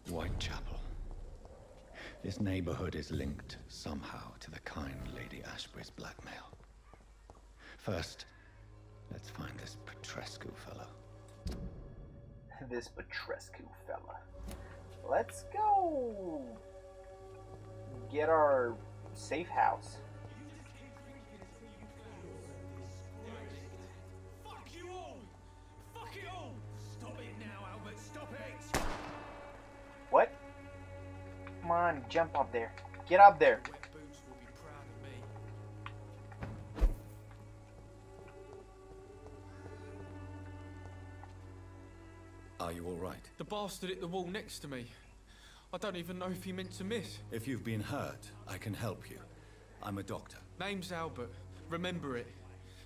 Whitechapel. This neighborhood is linked somehow to the kind Lady Ashbury's blackmail. First, let's find this Petrescu fellow. This Petrescu fella. Let's go get our safe house. Fuck you all! Fuck it all! Stop it now, Albert! Stop it! What? Come on, jump up there. Get up there. Wet boots will be proud of me. Are you all right? The bastard hit the wall next to me. I don't even know if he meant to miss. If you've been hurt, I can help you. I'm a doctor. Name's Albert. Remember it.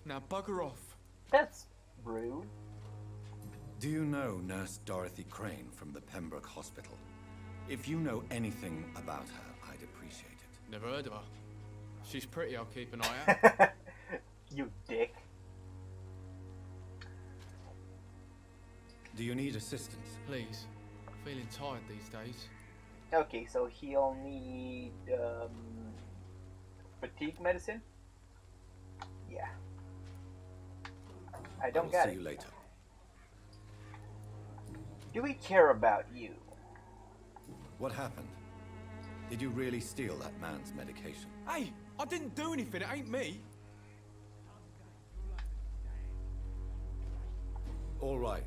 Now bugger off. That's rude. Do you know Nurse Dorothy Crane from the Pembroke Hospital? If you know anything about her, I'd appreciate it. Never heard of her. She's pretty, I'll keep an eye out. You dick. Do you need assistance? Please. Feeling tired these days. Okay, so he'll need fatigue medicine. Yeah. I don't get See it. you later. Do we care about you? What happened? Did you really steal that man's medication? Hey! I didn't do anything, it ain't me! All right.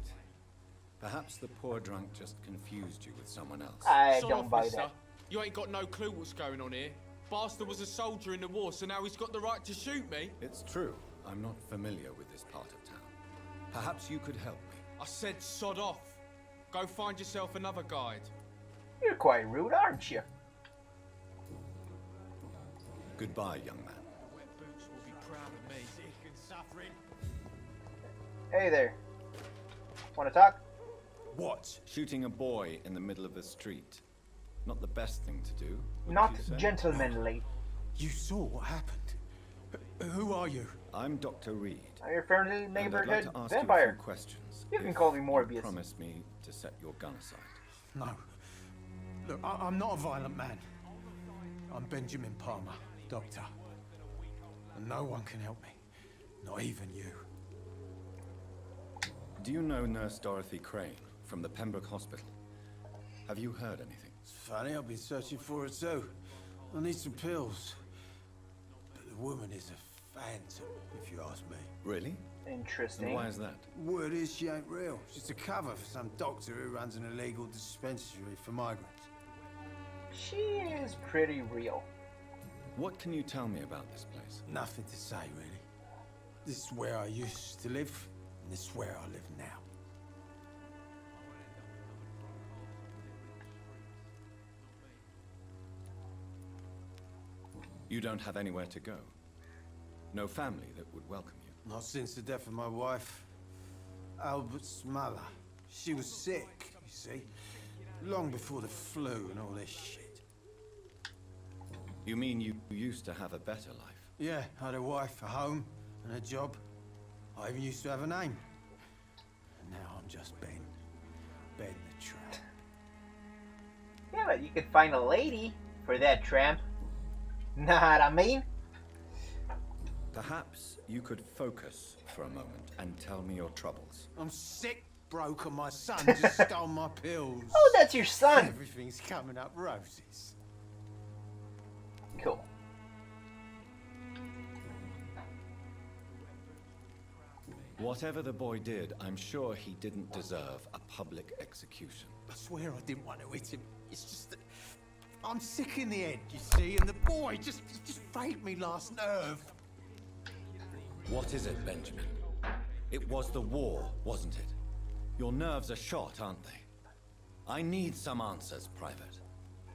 Perhaps the poor drunk just confused you with someone else. I Sod don't off, buy mister. that. You ain't got no clue what's going on here. Bastard was a soldier in the war, so now he's got the right to shoot me. It's true. I'm not familiar with this part of town. Perhaps you could help me. I said sod off. Go find yourself another guide. You're quite rude, aren't you? Goodbye, young man. Wet boots will be proud of me. Sick and suffering. Hey there. Want to talk? What? Shooting a boy in the middle of the street. Not the best thing to do. wouldn't Not you say? gentlemanly. You saw what happened. Who are you? I'm Dr. Reed. I'm your friendly and I'd neighborhood like to ask you a vampire. few questions. You can if call me you Morbius. Promise me to set your gun aside. No. Look, I'm not a violent man. I'm Benjamin Palmer, doctor. And no one can help me. Not even you. Do you know Nurse Dorothy Crane from the Pembroke Hospital? Have you heard anything? It's funny, I've been searching for her too. I need some pills. But the woman is a phantom, if you ask me. Really? Interesting. And why is that? Word is she ain't real. She's a cover for some doctor who runs an illegal dispensary for migrants. She is pretty real. What can you tell me about this place? Nothing to say, really. This is where I used to live, and this is where I live now. You don't have anywhere to go. No family that would welcome you. Not since the death of my wife, Albert's mother. She was sick, you see. Long before the flu and all this shit. You mean you used to have a better life? Yeah, I had a wife, a home, and a job. I even used to have a name. And now I'm just Ben. Ben the Tramp. Yeah, but you could find a lady for that tramp. Know what I mean? Perhaps you could focus for a moment and tell me your troubles. I'm sick, broke, and my son just stole my pills. Oh, that's your son. Everything's coming up roses. Cool. Whatever the boy did, I'm sure he didn't deserve a public execution. I swear I didn't want to hit him. It's just that I'm sick in the head, you see, and the boy just frayed me last nerve. What is it, Benjamin? It was the war, wasn't it? Your nerves are shot, aren't they? I need some answers, Private.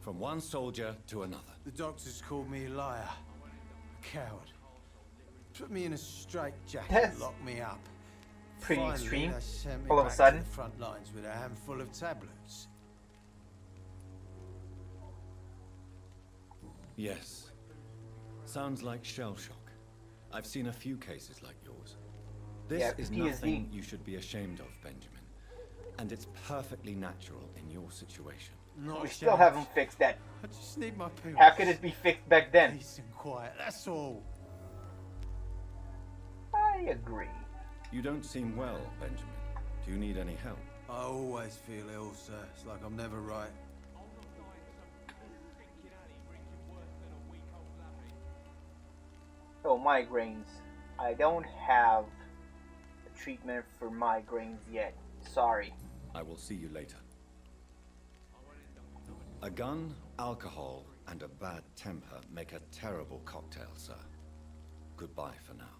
From one soldier to another. The doctors called me a liar, a coward. Put me in a straitjacket, That's locked me up. pretty Finally, extreme. they sent me All of a back sudden. to the front lines with a handful of tablets. Yes. Sounds like shell shock. I've seen a few cases like yours. This Yeah, is PTSD. nothing you should be ashamed of, Benjamin. And it's perfectly natural in your situation. Not We a still chance. haven't fixed that. I just need my pills. How could it be fixed back then? Peace and quiet, that's all. I agree. You don't seem well, Benjamin. Do you need any help? I always feel ill, sir. It's like I'm never right. Oh, migraines. I don't have a treatment for migraines yet. Sorry. I will see you later. A gun, alcohol, and a bad temper make a terrible cocktail, sir. Goodbye for now.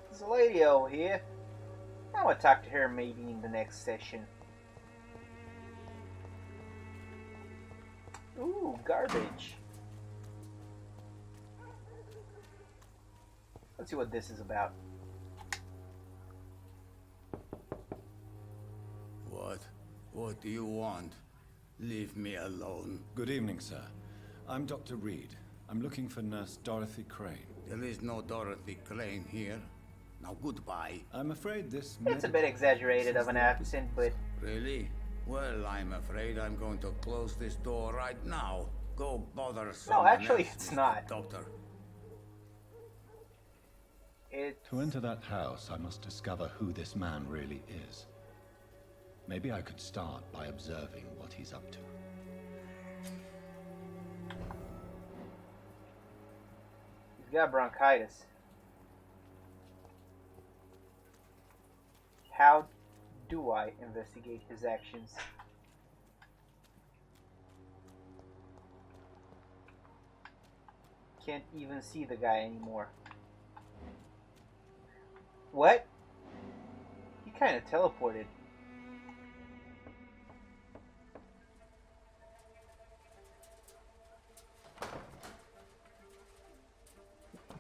There's a lady over here. I want to talk to her maybe in the next session. Ooh, garbage. Let's see what this is about. What do you want? Leave me alone. Good evening, sir. I'm Dr. Reed. I'm looking for Nurse Dorothy Crane. There is no Dorothy Crane here. Now goodbye. I'm afraid this... It's a bit exaggerated of an accent, but Really? Well, I'm afraid I'm going to close this door right now. Go bother someone actually, else, it's Mr. not. Doctor. To enter that house, I must discover who this man really is. Maybe I could start by observing what he's up to. he's got bronchitis. How do I investigate his actions? Can't even see the guy anymore. What? He kind of teleported.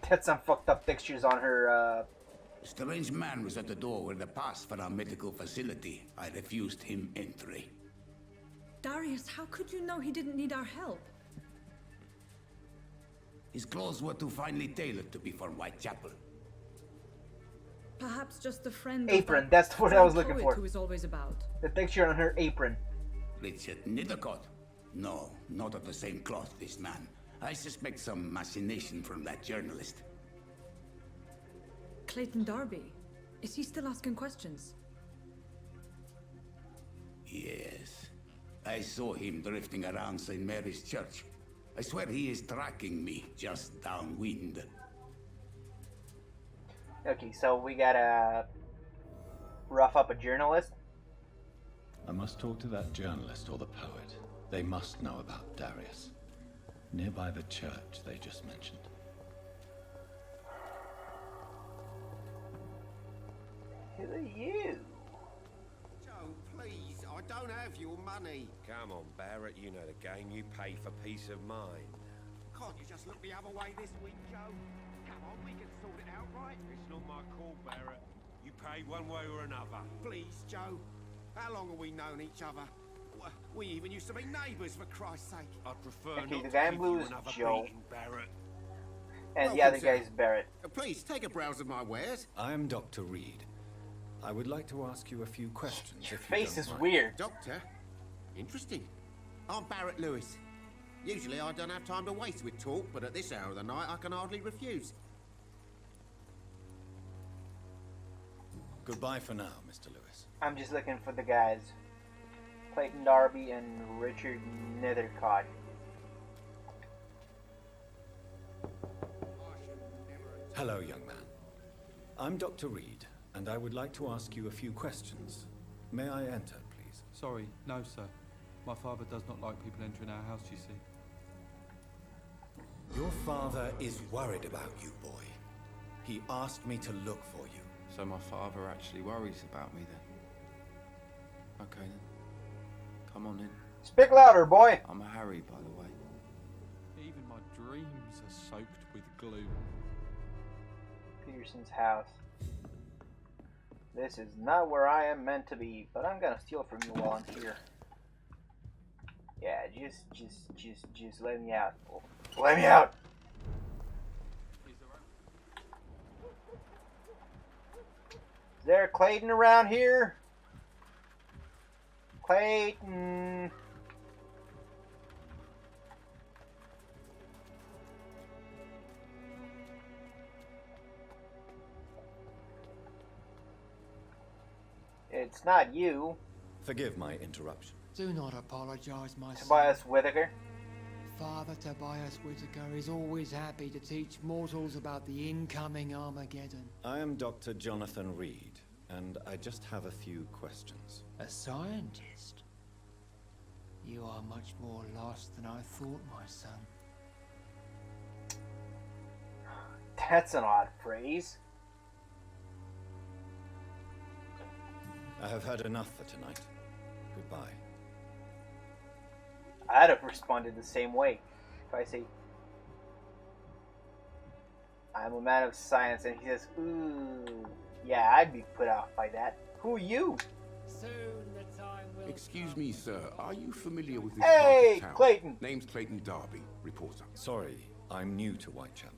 That's some fucked up textures on her, A strange man was at the door with a pass for our medical facility. I refused him entry. Darius, how could you know he didn't need our help? His clothes were too finely tailored to be for Whitechapel. Perhaps just a friend. Apron, of that that's what I was looking poet for. Who is always about. the texture on her apron. Richard Nithercott? No, not of the same cloth, this man. I suspect some machination from that journalist. Clayton Darby. Is he still asking questions? Yes. I saw him drifting around St. Mary's Church. I swear he is tracking me just downwind. Okay, so we gotta rough up a journalist. I must talk to that journalist or the poet. They must know about Darius. Nearby the church they just mentioned. Who are you? Joe, please, I don't have your money. Come on, Barrett, you know the game. You pay for peace of mind. Can't you just look the other way this week, Joe? Come on, we can sort it out, right? It's not my call, Barrett. You pay one way or another. Please, Joe. How long have we known each other? We even used to be neighbours, for Christ's sake. I'd prefer Okay, not the to guy in give blue you is another Joe. beating, Barrett. And the Welcome, other sir. guy's Barrett. Please, take a browse of my wares. I am Dr. Reed. I would like to ask you a few questions. Your if you face don't is mind. weird. Doctor? Interesting. I'm Barrett Lewis. Usually I don't have time to waste with talk, but at this hour of the night I can hardly refuse. Goodbye for now, Mr. Lewis. I'm just looking for the guys. Clayton Darby and Richard Nethercott. Hello, young man. I'm Dr. Reed, and I would like to ask you a few questions. May I enter, please? Sorry, no, sir. My father does not like people entering our house, you see. Your father is worried about you, boy. He asked me to look for you. So my father actually worries about me then? Okay then. Come on in. Speak louder, boy! I'm Harry, by the way. Even my dreams are soaked with glue. Peterson's house. This is not where I am meant to be, but I'm gonna steal from you while I'm here. Yeah, just let me out. Let me out! there Clayton around here? Clayton. It's not you. Forgive my interruption. Do not apologise, my son. Tobias Whitaker. Father Tobias Whitaker is always happy to teach mortals about the incoming Armageddon. I am Dr. Jonathan Reed, and I just have a few questions. A scientist? You are much more lost than I thought, my son. That's an odd phrase. I have heard enough for tonight. Goodbye. I'd have responded the same way. If I say, I'm a man of science, and he says, ooh, yeah, I'd be put off by that. Who are you? Soon the time will Excuse me, sir. Are you familiar with this Hey, part of town? Clayton. Name's Clayton Darby, reporter. Sorry, I'm new to Whitechapel.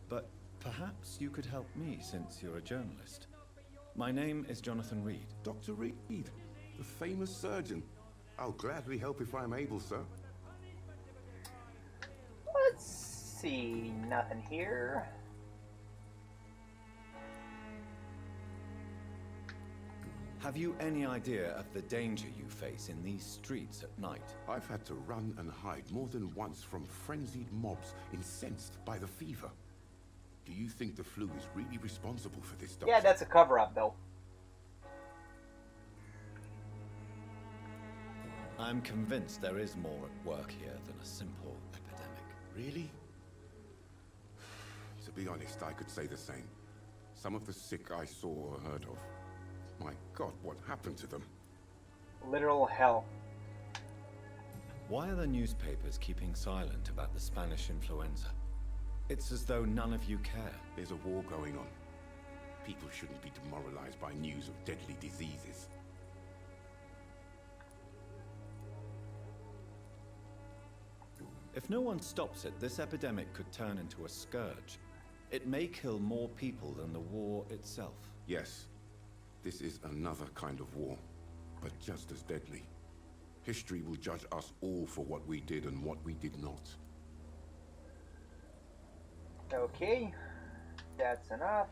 But perhaps you could help me since you're a journalist. My name is Jonathan Reed. Dr. Reed, the famous surgeon. I'll gladly help if I'm able, sir. Let's see. Nothing here. Have you any idea of the danger you face in these streets at night? I've had to run and hide more than once from frenzied mobs incensed by the fever. Do you think the flu is really responsible for this, Doctor? Yeah, that's a cover-up, though. I'm convinced there is more at work here than a simple epidemic. Really? To be honest, I could say the same. Some of the sick I saw or heard of. My God, what happened to them? Literal hell. Why are the newspapers keeping silent about the Spanish influenza? It's as though none of you care. There's a war going on. People shouldn't be demoralized by news of deadly diseases. If no one stops it, this epidemic could turn into a scourge. It may kill more people than the war itself. Yes, this is another kind of war, but just as deadly. History will judge us all for what we did and what we did not. Okay, that's enough.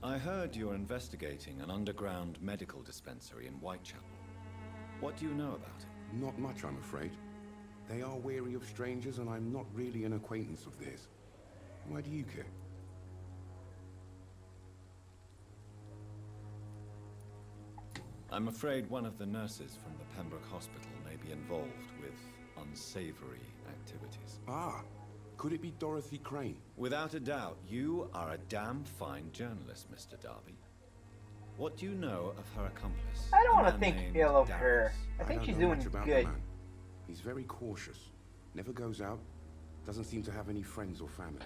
I heard you're investigating an underground medical dispensary in Whitechapel. What do you know about it? Not much, I'm afraid. They are wary of strangers, and I'm not really an acquaintance of theirs. Why do you care? I'm afraid one of the nurses from the Pembroke Hospital may be involved with unsavory activities. Ah, could it be Dorothy Crane? Without a doubt, you are a damn fine journalist, Mr. Darby. What do you know of her accomplice? I don't want a to man think named ill of her. Darius? I think don't she's know doing much about good. the man. He's very cautious. Never goes out. Doesn't seem to have any friends or family.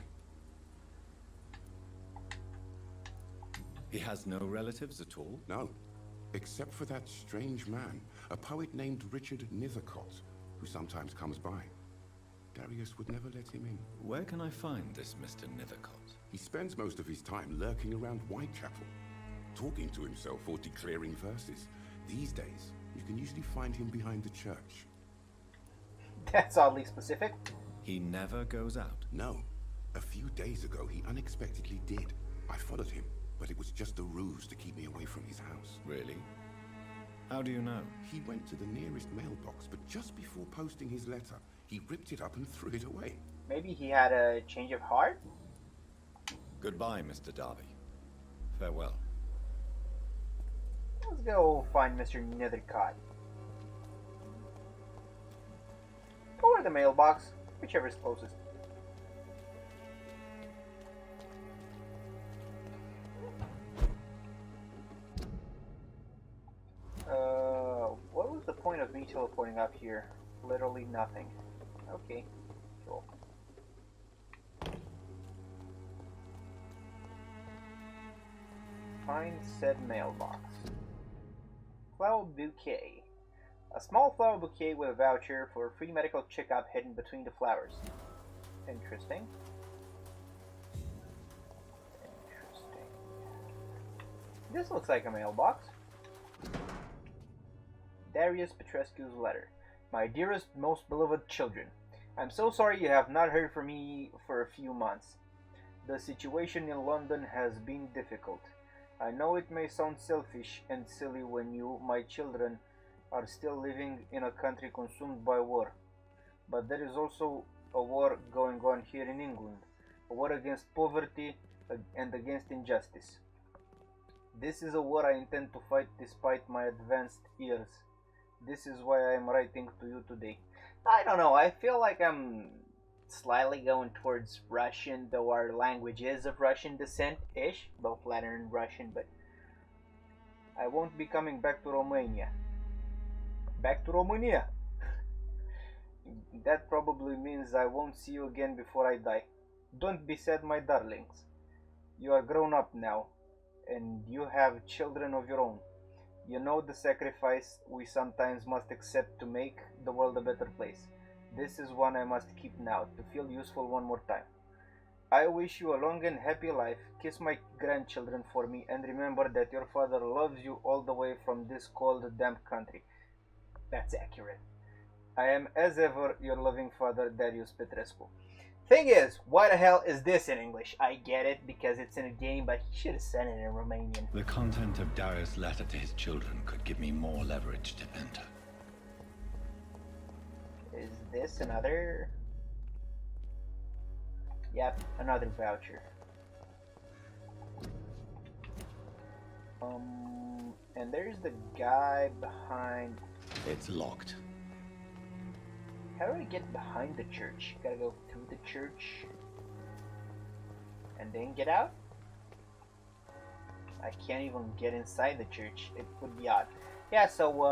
He has no relatives at all? No. Except for that strange man, a poet named Richard Nethercott, who sometimes comes by. Darius would never let him in. Where can I find this Mr. Nethercott? He spends most of his time lurking around Whitechapel, talking to himself or declaring verses. These days, you can usually find him behind the church. That's oddly specific. He never goes out. No. A few days ago, he unexpectedly did. I followed him, but it was just a ruse to keep me away from his house. Really? How do you know? He went to the nearest mailbox, but just before posting his letter, he ripped it up and threw it away. Maybe he had a change of heart? Goodbye, Mr. Darby. Farewell. Let's go find Mr. Nethercott. Or the mailbox, whichever is closest. What was the point of me teleporting up here? Literally nothing. Okay, cool. Find said mailbox. Flower bouquet. A small flower bouquet with a voucher for a free medical checkup hidden between the flowers. Interesting. Interesting. This looks like a mailbox. Darius Petrescu's letter. My dearest, most beloved children, I'm so sorry you have not heard from me for a few months. The situation in London has been difficult. I know it may sound selfish and silly when you, my children, are still living in a country consumed by war. But there is also a war going on here in England. A war against poverty and against injustice. This is a war I intend to fight despite my advanced years. This is why I am writing to you today. I don't know, I feel like I'm slightly going towards Russian, though our language is of Russian descent-ish, both Latin and Russian, but I won't be coming back to Romania. Back to Romania! That probably means I won't see you again before I die. Don't be sad, my darlings. You are grown up now, and you have children of your own. You know the sacrifice we sometimes must accept to make the world a better place. This is one I must keep now, to feel useful one more time. I wish you a long and happy life. Kiss my grandchildren for me, and remember that your father loves you all the way from this cold, damp country. That's accurate. I am as ever your loving father, Darius Petrescu. Thing is, why the hell is this in English? I get it because it's in a game, but he should have sent it in Romanian. The content of Darius' letter to his children could give me more leverage to enter. Is this another? Yep, another voucher. And there's the guy behind. It's locked. How do I get behind the church? Gotta go through the church and then get out? I can't even get inside the church. It would be odd. Yeah, so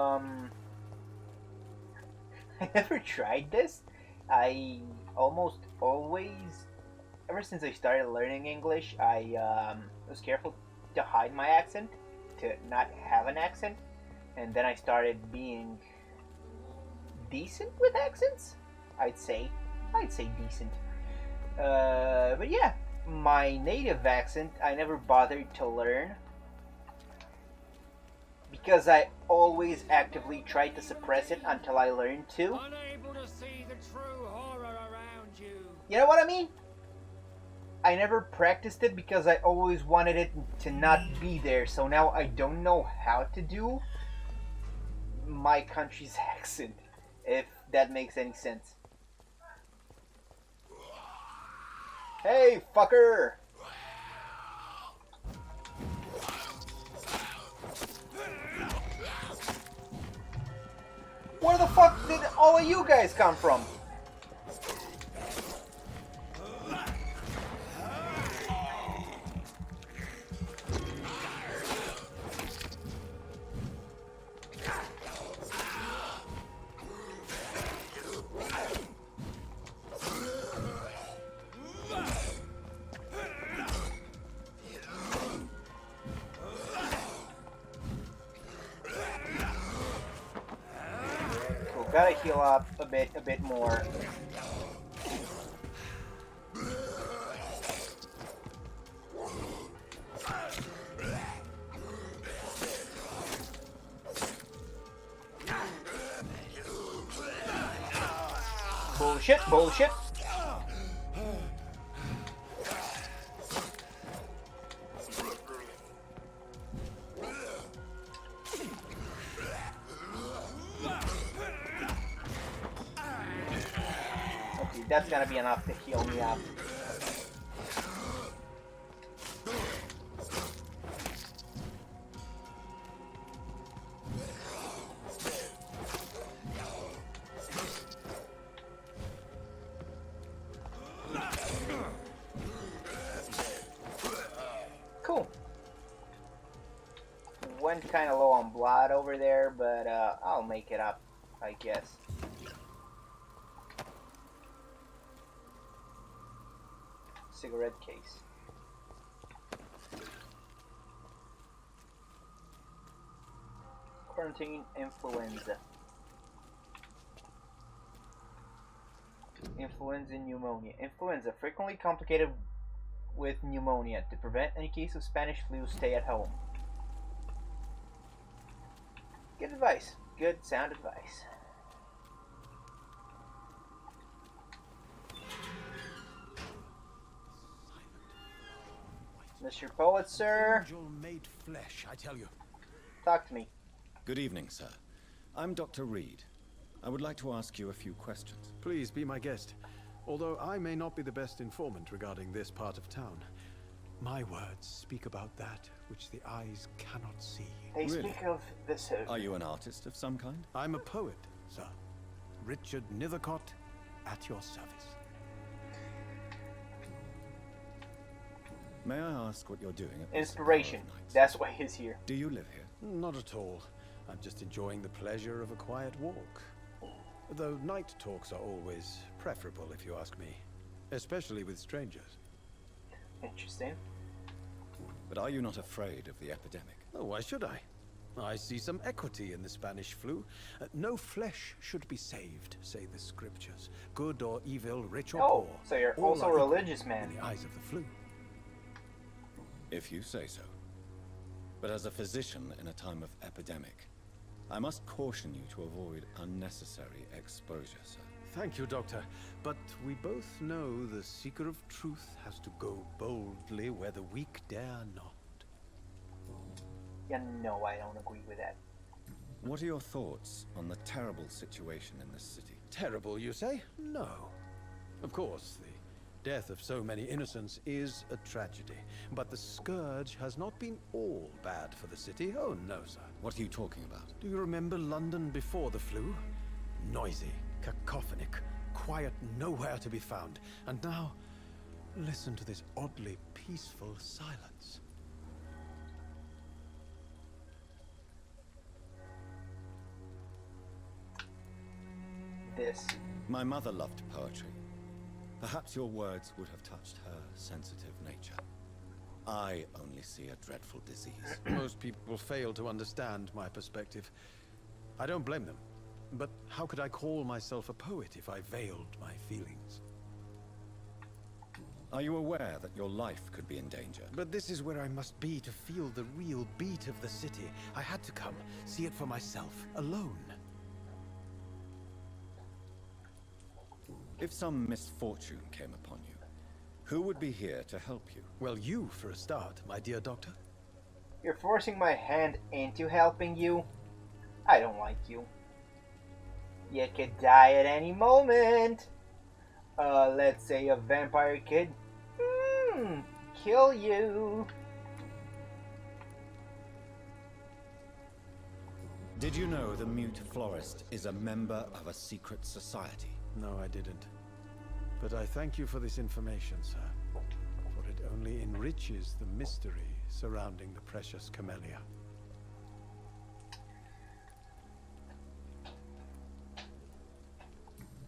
I never tried this. I almost always, ever since I started learning English, I was careful to hide my accent, to not have an accent, and then I started being decent with accents. I'd say decent. But yeah, my native accent I never bothered to learn because I always actively tried to suppress it until I learned to. Unable to see the true horror around you. You know what I mean? I never practiced it because I always wanted it to not be there, so now I don't know how to do my country's accent, if that makes any sense. Hey, fucker! Where the fuck did all of you guys come from? Gotta heal up a bit more. Bullshit, bullshit. That's gonna be enough to heal me up. Cool. Went kind of low on blood over there, but I'll make it up, I guess. Cigarette case. Quarantine influenza. Influenza and pneumonia. Influenza, frequently complicated with pneumonia. To prevent any case of Spanish flu, stay at home. Good advice. Good sound advice. Mr. Poet, sir. Angel made flesh, I tell you. Talk to me. Good evening, sir. I'm Dr. Reed. I would like to ask you a few questions. Please be my guest. Although I may not be the best informant regarding this part of town, my words speak about that which the eyes cannot see. They Really? speak of this. Are you an artist of some kind? I'm a poet, sir. Richard Nethercott, at your service. May I ask what you're doing at this Inspiration. hour of night? That's why he's here. Do you live here? Not at all. I'm just enjoying the pleasure of a quiet walk. Though night talks are always preferable, if you ask me. Especially with strangers. Interesting. But are you not afraid of the epidemic? Oh, why should I? I see some equity in the Spanish flu. No flesh should be saved, say the scriptures. Good or evil, rich or Oh, poor. so you're all also a are equal religious man. in the eyes of the flu. If you say so. But as a physician in a time of epidemic, I must caution you to avoid unnecessary exposure, sir. Thank you, Doctor. But we both know the seeker of truth has to go boldly where the weak dare not. Yeah, no, I don't agree with that. What are your thoughts on the terrible situation in this city? Terrible, you say? No. Of course, the death of so many innocents is a tragedy. But the scourge has not been all bad for the city. Oh, no, sir. What are you talking about? Do you remember London before the flu? Noisy, cacophonic, quiet nowhere to be found. And now, listen to this oddly peaceful silence. This. My mother loved poetry. Perhaps your words would have touched her sensitive nature. I only see a dreadful disease. Most people fail to understand my perspective. I don't blame them. But how could I call myself a poet if I veiled my feelings? Are you aware that your life could be in danger? But this is where I must be to feel the real beat of the city. I had to come, see it for myself, alone. If some misfortune came upon you, who would be here to help you? Well, you for a start, my dear doctor. You're forcing my hand into helping you? I don't like you. You could die at any moment. Let's say a vampire kid. Kill you. Did you know the mute florist is a member of a secret society? No, I didn't. But I thank you for this information, sir. For it only enriches the mystery surrounding the precious camellia.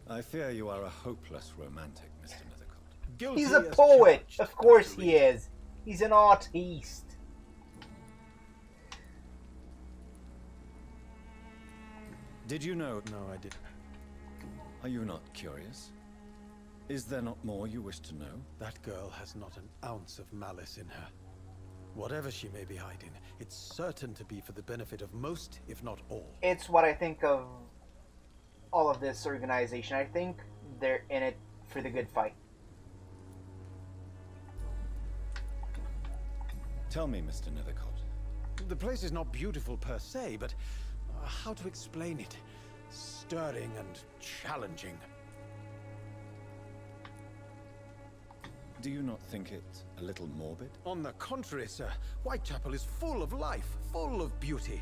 I fear you are a hopeless romantic, Mr. Nethercott. Guilty He's a as poet. charged, Of course Dr. he Reed. is. He's an artiste. Did you know? No, I didn't. Are you not curious? Is there not more you wish to know? That girl has not an ounce of malice in her. Whatever she may be hiding, it's certain to be for the benefit of most, if not all. It's what I think of all of this organization. I think they're in it for the good fight. Tell me, Mr. Nethercott. The place is not beautiful per se, but how to explain it? Stirring and challenging. Do you not think it a little morbid? On the contrary, sir. Whitechapel is full of life, full of beauty.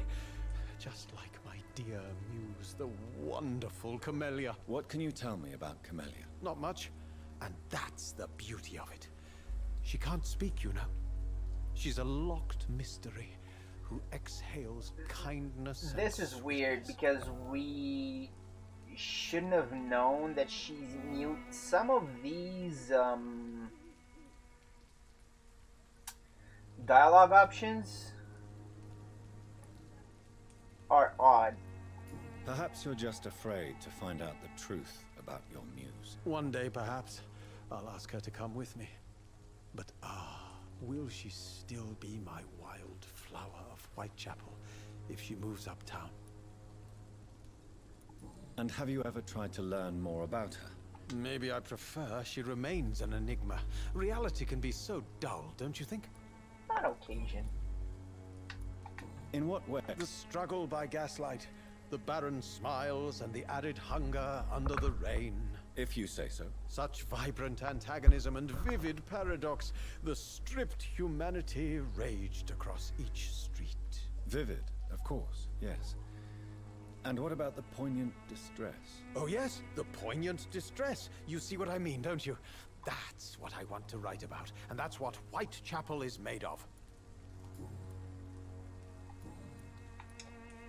Just like my dear muse, the wonderful Camellia. What can you tell me about Camellia? Not much, and that's the beauty of it. She can't speak, you know. She's a locked mystery who exhales kindness. This is weird because we shouldn't have known that she's mute. Some of these dialogue options are odd. Perhaps you're just afraid to find out the truth about your muse. One day, perhaps, I'll ask her to come with me. But will she still be my wild flower of Whitechapel if she moves uptown? And have you ever tried to learn more about her? Maybe I prefer she remains an enigma. Reality can be so dull, don't you think? On occasion. In what way? The struggle by gaslight, the barren smiles and the added hunger under the rain. If you say so. Such vibrant antagonism and vivid paradox. The stripped humanity raged across each street. Vivid, of course, yes. And what about the poignant distress? Oh yes, the poignant distress. You see what I mean, don't you? That's what I want to write about, and that's what Whitechapel is made of.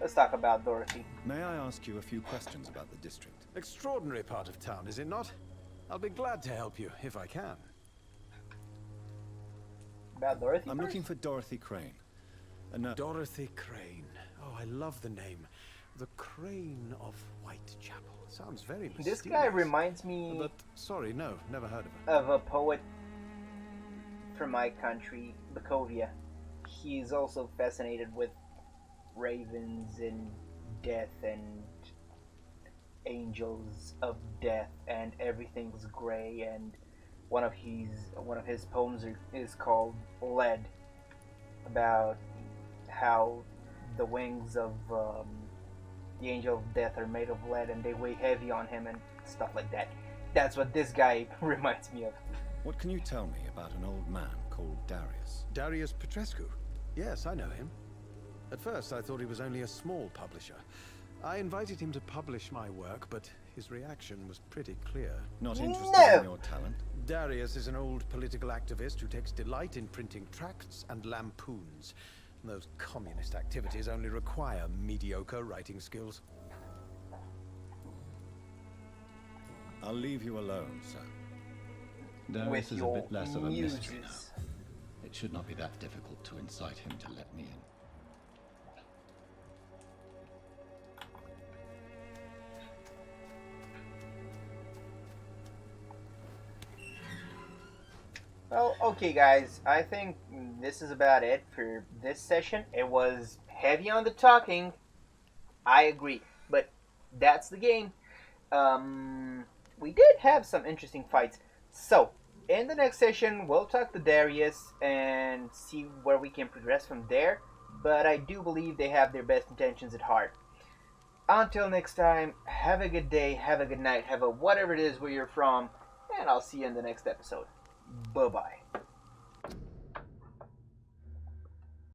Let's talk about Dorothy. May I ask you a few questions about the district? Extraordinary part of town, is it not? I'll be glad to help you, if I can. About Dorothy I'm first? looking for Dorothy Crane. Dorothy Crane. Oh, I love the name. The Crane of Whitechapel. Sounds very mysterious. This guy reminds me But, sorry, no, never heard of her. of a poet from my country, Bakovia. He's also fascinated with ravens and death and angels of death, and everything's gray, and one of his poems is called Lead, about how the wings of the angel of death are made of lead and they weigh heavy on him and stuff like that. That's what this guy reminds me of. What can you tell me about an old man called Darius? Darius Petrescu. Yes, I know him. At first, I thought he was only a small publisher. I invited him to publish my work, but his reaction was pretty clear. Not interested No. in your talent? Darius is an old political activist who takes delight in printing tracts and lampoons. Those communist activities only require mediocre writing skills. I'll leave you alone, sir. With Darius is a your bit less of a mystery now. muses. It should not be that difficult to incite him to let me in. Well, okay guys, I think this is about it for this session. It was heavy on the talking, I agree, but that's the game. We did have some interesting fights. So, in the next session, we'll talk to Darius and see where we can progress from there, but I do believe they have their best intentions at heart. Until next time, have a good day, have a good night, have a whatever it is where you're from, and I'll see you in the next episode. Bye-bye.